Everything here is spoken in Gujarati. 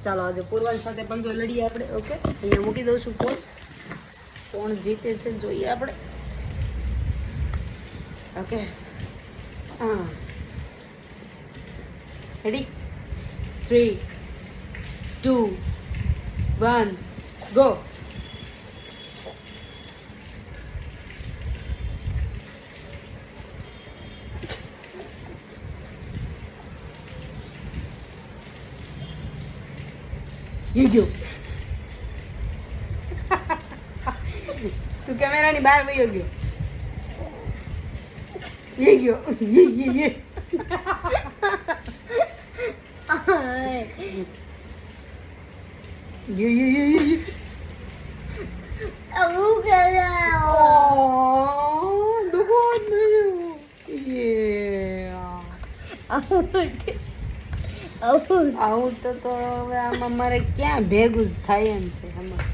ચાલો આજે પૂર્વાલ સાથે પણ જો લડીએ આપણે. ઓકે, અહીંયા મૂકી દઉં છું ફોન. કોણ જીતે છે જોઈએ આપણે. ઓકે, હા, રેડી? 3, 2, 1, ગો. ગયો તું કેમેરાની બહાર વયો ગયો. ગયો આઉટ તો હવે આમાં મારે ક્યાં ભેગું થાય એમ છે આમાં.